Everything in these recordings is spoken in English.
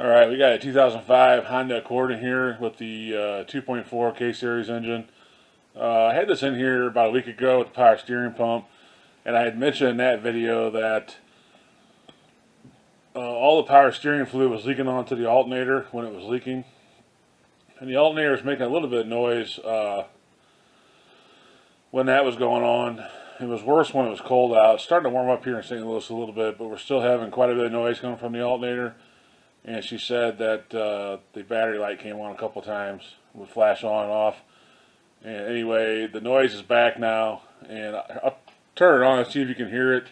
Alright, we got a 2005 Honda Accord in here with the 2.4 K-Series engine. I had this in here about a week ago with the power steering pump, and I had mentioned in that video that all the power steering fluid was leaking onto the alternator when it was leaking. And the alternator was making a little bit of noise when that was going on. It was worse when it was cold out. It's starting to warm up here in St. Louis a little bit, but we're still having quite a bit of noise coming from the alternator. And she said that the battery light came on a couple times, would flash on and off. And anyway, the noise is back now, and I'll turn it on and see if you can hear it.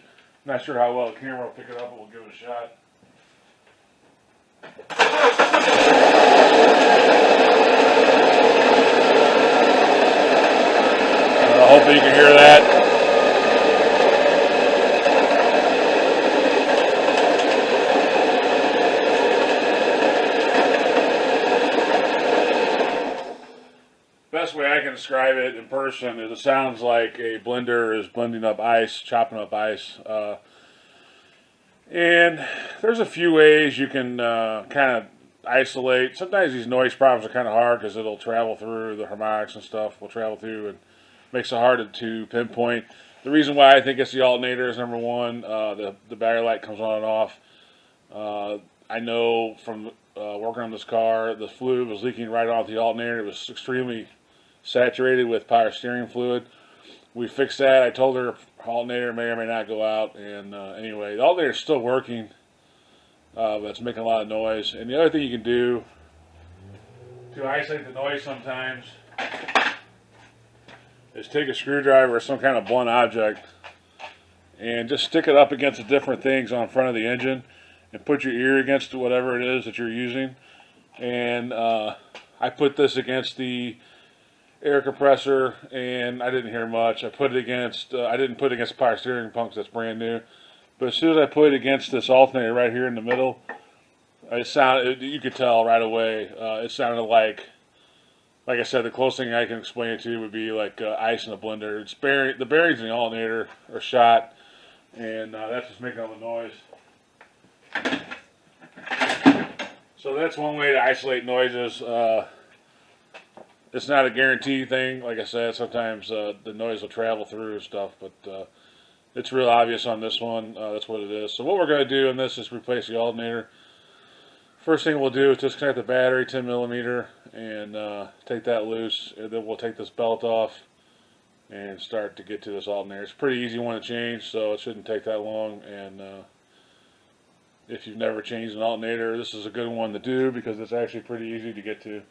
Not sure how well the camera will pick it up, but we'll give it a shot. Hopefully you can hear that. Best way I can describe it in person is it sounds like a blender is blending up ice, chopping up ice. And there's a few ways you can kind of isolate. Sometimes these noise problems are kind of hard because it'll travel through the harmonics and stuff. Will travel through and makes it hard to pinpoint. The reason why I think it's the alternator is number one, the battery light comes on and off. I know from working on this car, the fluid was leaking right off the alternator. It was extremely saturated with power steering fluid. We fixed that. I told her alternator may or may not go out, and anyway, the alternator is still working, but it's making a lot of noise. And the other thing you can do to isolate the noise sometimes is take a screwdriver or some kind of blunt object and just stick it up against the different things on front of the engine and put your ear against whatever it is that you're using. And I put this against the air compressor, and I didn't hear much. I put it against, I didn't put it against the power steering pump because that's brand new. But as soon as I put it against this alternator right here in the middle, it sounded, you could tell right away, it sounded like I said, the closest thing I can explain it to would be like ice in a blender. It's the bearings in the alternator are shot, and that's just making all the noise. So that's one way to isolate noises. It's not a guarantee thing. Like I said, sometimes the noise will travel through and stuff, but it's real obvious on this one. That's what it is. So what we're going to do in this is replace the alternator. First thing we'll do is disconnect the battery, 10 millimeter, and take that loose. And then we'll take this belt off and start to get to this alternator. It's a pretty easy one to change, so it shouldn't take that long. And if you've never changed an alternator, this is a good one to do because it's actually pretty easy to get to.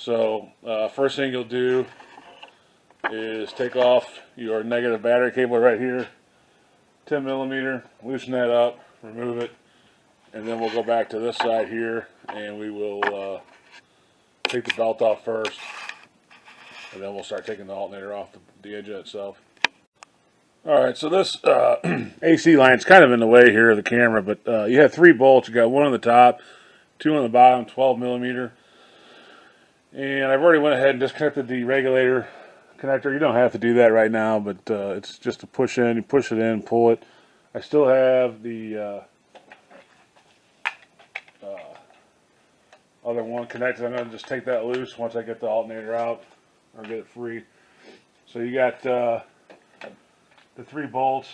So first thing you'll do is take off your negative battery cable right here, 10 millimeter, loosen that up, remove it, and then we'll go back to this side here and we will take the belt off first, and then we'll start taking the alternator off the engine itself. Alright, so this AC line's kind of in the way here of the camera, but you have 3 bolts. You got one on the top, 2 on the bottom, 12 millimeter. And I've already went ahead and disconnected the regulator connector. You don't have to do that right now, but it's just to push in. You push it in, pull it. I still have the other one connected. I'm going to just take that loose once I get the alternator out or get it free. So you got the 3 bolts,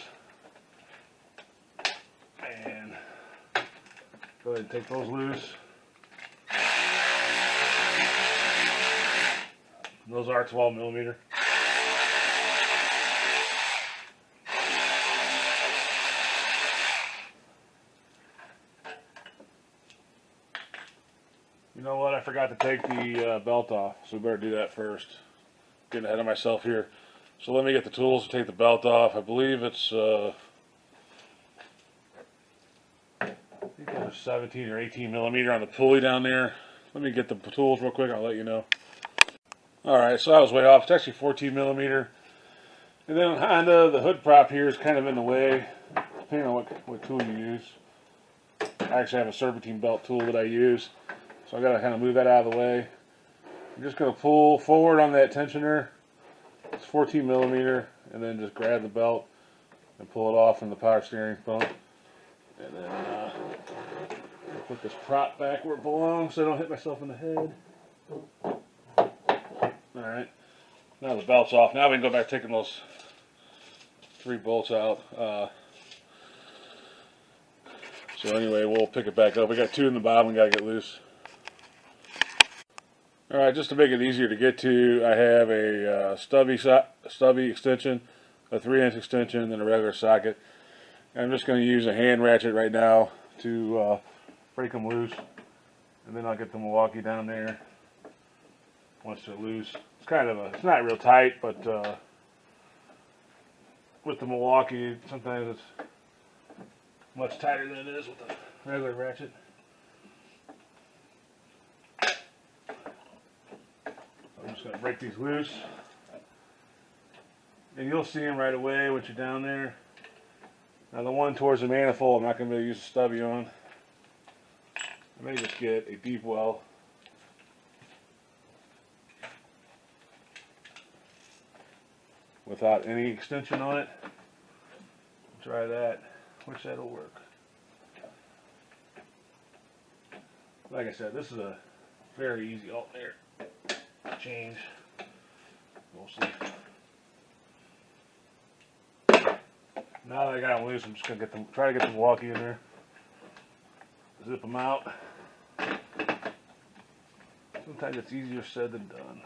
and go ahead and take those loose. Those are 12 millimeter. You know what? I forgot to take the belt off, so we better do that first. Getting ahead of myself here. So let me get the tools to take the belt off. I believe it's I think it was 17 or 18 millimeter on the pulley down there. Let me get the tools real quick. I'll let you know. Alright, so I was way off. It's actually 14 millimeter. And then on Honda, the hood prop here is kind of in the way, depending on what tool you use. I actually have a serpentine belt tool that I use, so I got to kind of move that out of the way. I'm just going to pull forward on that tensioner. It's 14 millimeter, and then just grab the belt and pull it off from the power steering pump. And then Put this prop back where it belongs so I don't hit myself in the head. Alright, now the belt's off. Now we can go back taking those 3 bolts out. So anyway, we'll pick it back up. We got 2 in the bottom we gotta get loose. Alright, just to make it easier to get to, I have a stubby extension, a 3-inch extension, and a regular socket. I'm just going to use a hand ratchet right now to break them loose, and then I'll get the Milwaukee down there once they're loose. It's kind of it's not real tight, but with the Milwaukee, sometimes it's much tighter than it is with the regular ratchet. I'm just going to break these loose, and you'll see them right away once you're down there. Now the one towards the manifold, I'm not going to be able to use a stubby on. I may just get a deep well. Without any extension on it. Try that, which that'll work. Like I said, this is a very easy alternator change. We'll see. Now that I got them loose, I'm just gonna try to get the Milwaukee in there. Zip them out. Sometimes it's easier said than done.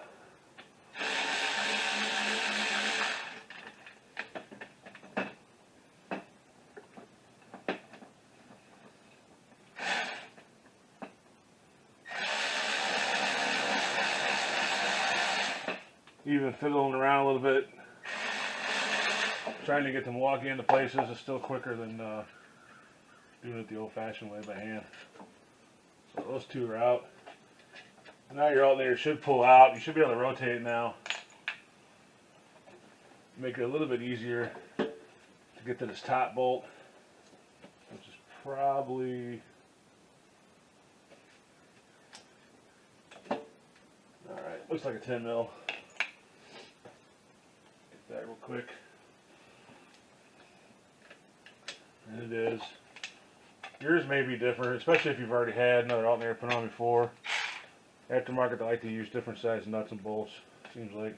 Even fiddling around a little bit, trying to get the Milwaukee into places is still quicker than doing it the old-fashioned way by hand. So those 2 are out. Now your alternator should pull out. You should be able to rotate it now. Make it a little bit easier to get to this top bolt, which is probably, alright, looks like a 10 mil. Get that real quick. And it is. Yours may be different, especially if you've already had another alternator put on before. Aftermarket, they like to use different size nuts and bolts, seems like.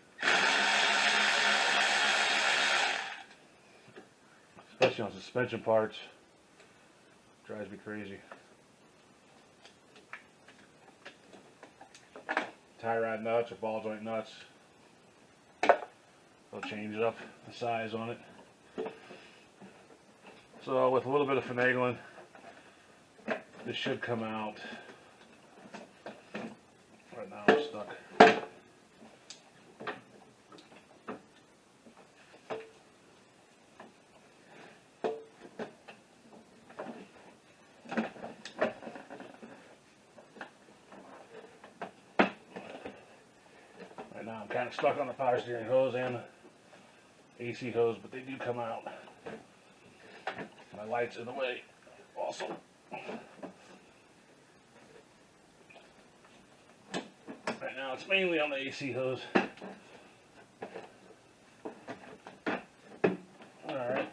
Especially on suspension parts. Drives me crazy. Tie rod nuts or ball joint nuts. They'll change up the size on it. So with a little bit of finagling, this should come out. Right now I'm stuck. Right now I'm kind of stuck on the power steering hose and the AC hose, but they do come out. My light's in the way also. Right now it's mainly on the AC hose. Alright.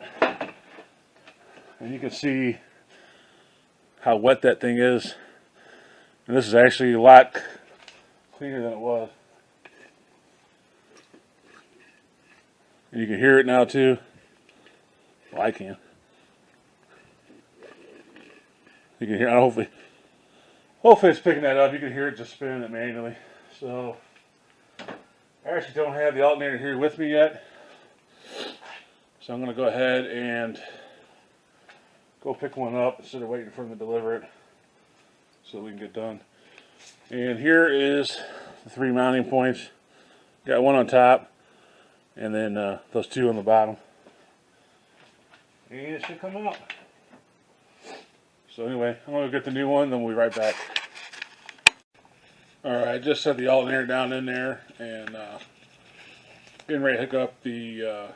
And you can see how wet that thing is. And this is actually a lot cleaner than it was. And you can hear it now too. Well, I can. You can hear, hopefully it's picking that up. You can hear it just spinning it manually. So, I actually don't have the alternator here with me yet. So I'm going to go ahead and go pick one up instead of waiting for them to deliver it. So we can get done. And here is the 3 mounting points. Got one on top. And then those 2 on the bottom. And it should come out. So anyway, I'm going to get the new one, then we'll be right back. Alright, I just set the alternator down in there and getting ready to hook up the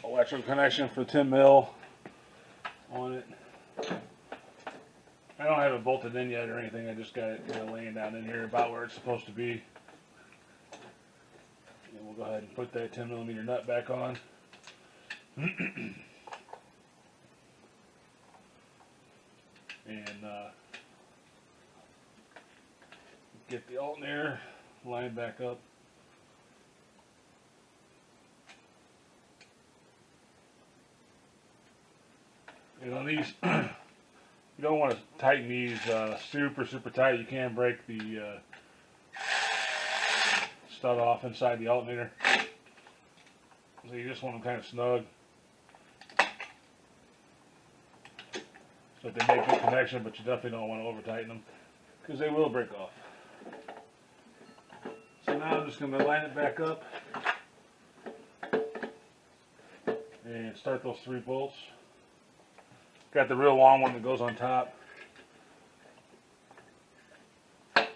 electrical connection for 10 mil on it. I don't have it bolted in yet or anything, I just got it laying down in here about where it's supposed to be. And we'll go ahead and put that 10 millimeter nut back on. and get the alternator lined back up. And on these, you don't want to tighten these super tight. You can break the stud off inside the alternator. So you just want them kind of snug, so that they make good connection, but you definitely don't want to over tighten them, because they will break off. So now I'm just going to line it back up and start those 3 bolts. Got the real long one that goes on top. Just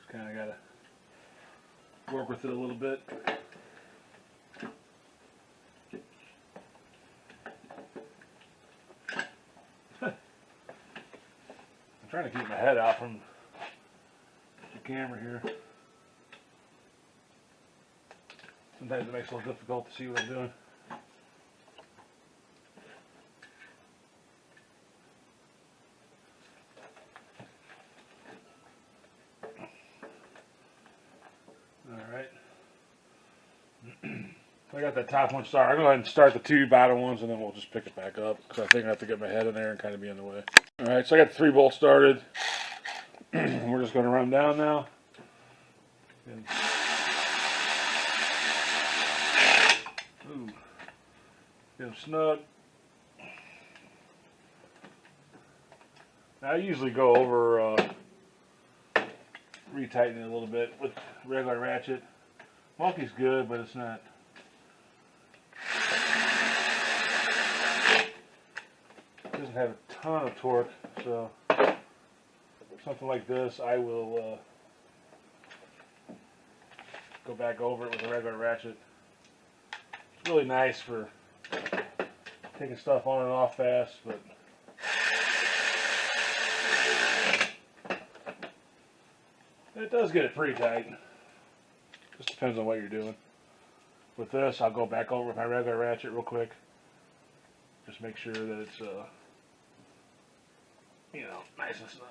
kind of got to work with it a little bit. I'm trying to keep my head out from the camera here. Sometimes it makes it a little difficult to see what I'm doing. Alright. I got that top one started. I'll go ahead and start the 2 bottom ones, and then we'll just pick it back up, because I think I have to get my head in there and kind of be in the way. Alright, so I got the 3 bolts started. We're just going to run them down now. And get them snug. Now I usually go over retightening it a little bit with regular ratchet. Mulkey's good, but it's not. It doesn't have a ton of torque, so something like this, I will go back over it with a regular ratchet. It's really nice for taking stuff on and off fast, but it does get it pretty tight. Just depends on what you're doing. With this, I'll go back over with my regular ratchet real quick. Just make sure that it's, you know, nice and snug.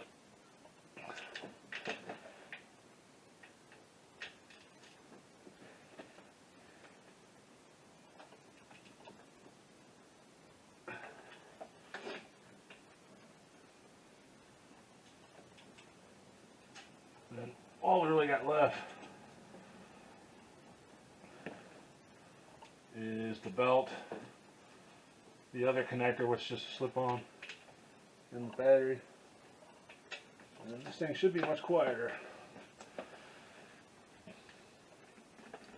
And all we really got left is the belt, the other connector, which is just a slip-on, and the battery. And this thing should be much quieter.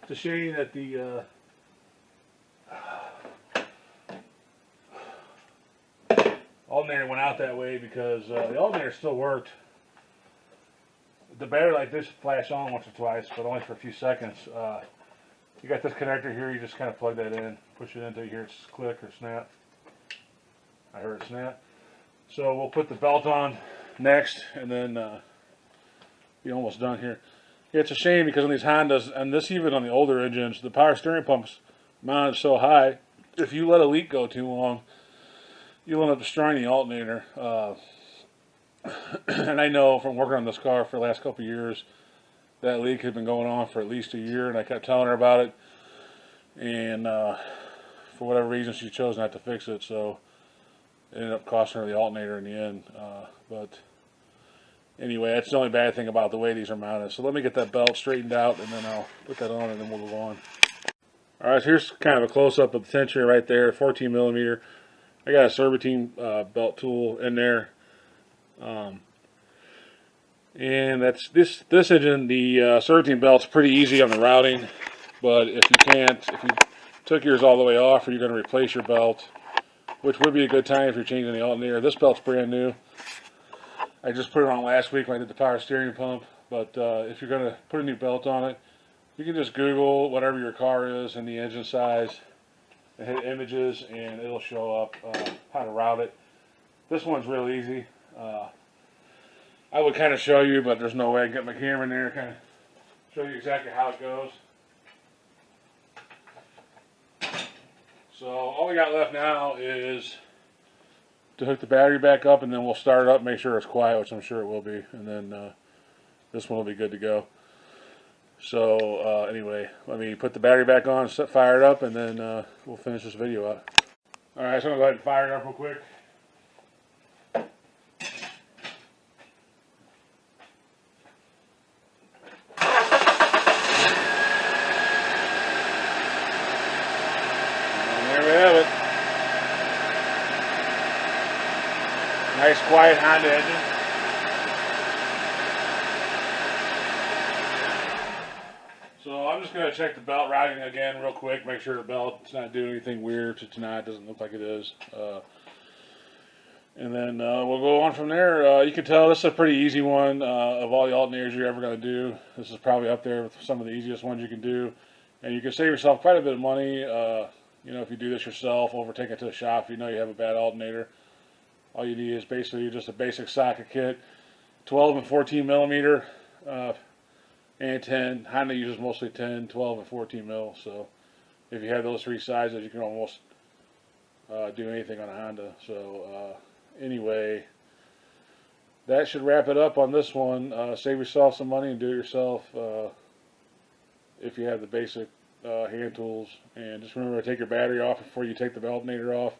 It's a shame that the alternator went out that way, because the alternator still worked. The battery like this flashed on once or twice, but only for a few seconds. You got this connector here, you just kind of plug that in, push it into, you hear it click or snap. I heard it snap. So we'll put the belt on next, and then be almost done here. Yeah, it's a shame, because on these Hondas, and this even on the older engines, the power steering pump's mounted so high, if you let a leak go too long, you'll end up destroying the alternator. And I know from working on this car for the last couple of years, that leak had been going on for at least a year, and I kept telling her about it, and for whatever reason she chose not to fix it, so it ended up costing her the alternator in the end. But anyway, that's the only bad thing about the way these are mounted. So let me get that belt straightened out, and then I'll put that on, and then we'll go on. Alright, so here's kind of a close-up of the tensioner right there, 14 millimeter. I got a serpentine belt tool in there. And that's this engine, the serpentine belt's pretty easy on the routing, but if you took yours all the way off, or you're going to replace your belt, which would be a good time if you're changing the alternator. This belt's brand new. I just put it on last week when I did the power steering pump, but if you're going to put a new belt on it, you can just Google whatever your car is and the engine size, and hit images, and it'll show up how to route it. This one's real easy. I would kind of show you, but there's no way I can get my camera in there to kind of show you exactly how it goes. So all we got left now is to hook the battery back up, and then we'll start it up, make sure it's quiet, which I'm sure it will be, and then this one will be good to go. So anyway, let me put the battery back on, fire it up, and then we'll finish this video out. Alright, so I'm going to go ahead and fire it up real quick. And there we have it. Nice quiet Honda engine. So I'm just going to check the belt routing again real quick, make sure the belt's not doing anything weird, which it's not, doesn't look like it is. And then we'll go on from there. You can tell this is a pretty easy one of all the alternators you're ever going to do. This is probably up there with some of the easiest ones you can do. And you can save yourself quite a bit of money, you know, if you do this yourself, take it to the shop if you know you have a bad alternator. All you need is basically just a basic socket kit, 12 and 14 millimeter. And 10. Honda uses mostly 10, 12, and 14 mil. So if you have those three sizes, you can almost do anything on a Honda. So anyway, that should wrap it up on this one. Save yourself some money and do it yourself if you have the basic hand tools. And just remember to take your battery off before you take the alternator off,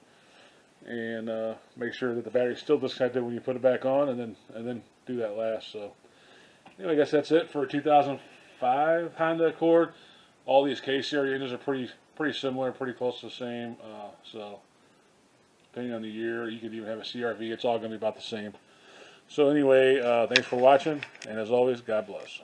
and make sure that the battery's still disconnected when you put it back on, and then do that last. So. Anyway, I guess that's it for a 2005 Honda Accord. All these K-Series engines are pretty similar, pretty close to the same. So, depending on the year, you could even have a CRV. It's all going to be about the same. So anyway, thanks for watching, and as always, God bless.